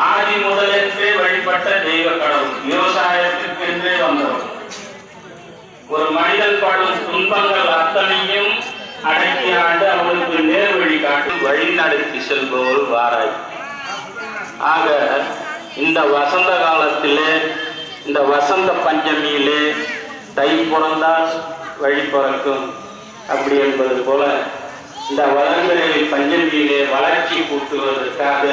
ஆதி முதலென்றே வழிபட்ட தெய்வ கடவுள், விவசாயத்திற்கென்றே வந்தவர். ஒரு மனிதன் படும் துன்பங்கள் அத்தனையும் அடக்கி ஆண்டு அவனுக்கு நேர் வழி காட்டி வழி நடத்தி செல்பவர் வாராய். ஆக இந்த வசந்த காலத்திலே, இந்த வசந்த பஞ்சமியிலே தை பிறந்தால் வழி பிறக்கும் அப்படி என்பது போல இந்த வளர்பிறை பஞ்சமியிலே வளர்ச்சி கூட்டுவதற்காக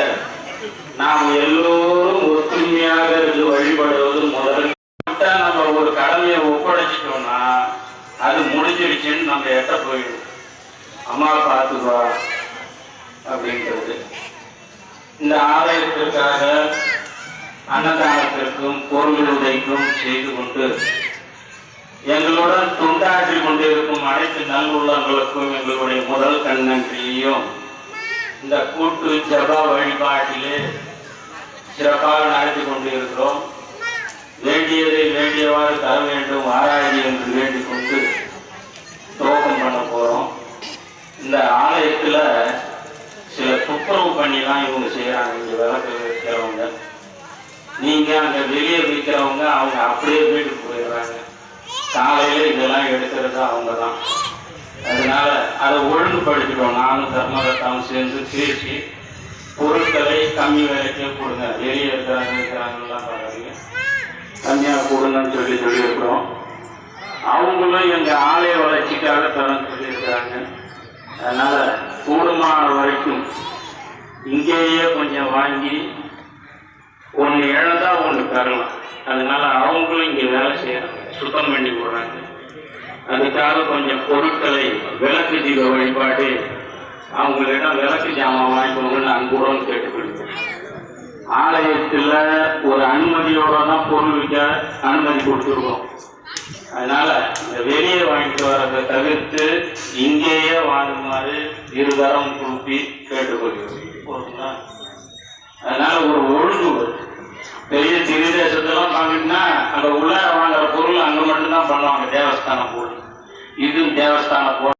நாம் எல்லோரும் ஒற்றுமையாக இருந்து வழிபடுவது முதல். நம்ம ஒரு கடமையை ஒப்படைச்சிட்டோம்னா அது முடிஞ்சிருச்சுன்னு நம்ம எட்ட போயிடும். அம்மா பார்த்துக்குவா அப்படின்றது. இந்த ஆலயத்திற்காக அன்னதானத்திற்கும் பொருள் உதவிக்கும் செய்து கொண்டு எங்களுடன் துண்டாற்றி கொண்டிருக்கும் அனைத்து நல்லுள்ளங்களுக்கும் எங்களுடைய முதல் நன்றியையும் இந்த கூட்டு ஜப வழிபாட்டிலே சிறப்பாக நடத்தி கொண்டு இருக்கிறோம். வேண்டியதை வேண்டியவாறு தர வேண்டும் ஆராய்ச்சி என்று வேண்டிக் கொண்டு துவக்கம் பண்ண போறோம். இந்த ஆலயத்துல சில துப்புரவு பண்ணிலாம் இவங்க செய்யறாங்க. இங்க விளக்கு வைக்கிறவங்க, நீங்க அங்க வெளியே வைக்கிறவங்க அவங்க அப்படியே வீட்டுக்கு போயிடுறாங்க. காலையில இதெல்லாம் எடுக்கிறது அவங்க தான். அதனால அதை ஒழுங்குபடுத்திடுவோம். நானும் தர்மகத்தாவும் சேர்ந்து பேசி பொருட்களை கம்மி விலைக்கே கொடுங்க. வெளியே இருக்கிறாங்கலாம் பாருங்க, கம்மியாக கொடுங்கன்னு சொல்லியிருக்கிறோம். அவங்களும் எங்க ஆலய வளர்ச்சிக்காக தரன்னு சொல்லியிருக்கிறாங்க. அதனால கூடுமான வரைக்கும் இங்கேயே கொஞ்சம் வாங்கி ஒன்று இழந்தா ஒன்று தரலாம். அதனால அவங்களும் இங்கே வேலை செய்யறாங்க, சுத்தம் பண்ணி போடுறாங்க. அதுக்காக கொஞ்சம் பொருட்களை விளக்கு தீப வழிபாடு அவங்களிடம் விளக்கு ஜாமான் வாங்கிக்கோங்கன்னு அன்புடன் கேட்டுக்கொள்கிறேன். ஆலயத்தில் ஒரு அனுமதியோட தான் பொருள் விற்க அனுமதி கொடுத்துருக்கோம். அதனால இந்த வெளியே வாங்கிட்டு வரதை தவிர்த்து இங்கேயே வாங்குமாறு இருதரம் கூப்பி கேட்டுக்கொள்கிறோம். அதனால ஒரு ஒழுங்கு பெரிய திரு தேசத்தெல்லாம் வாங்கிட்டுனா அங்க உள்ள வாங்குற பொருள் அங்க மட்டும்தான் பண்ணுவாங்க, தேவஸ்தான பொருள். இது தேவஸ்தான பொருள்.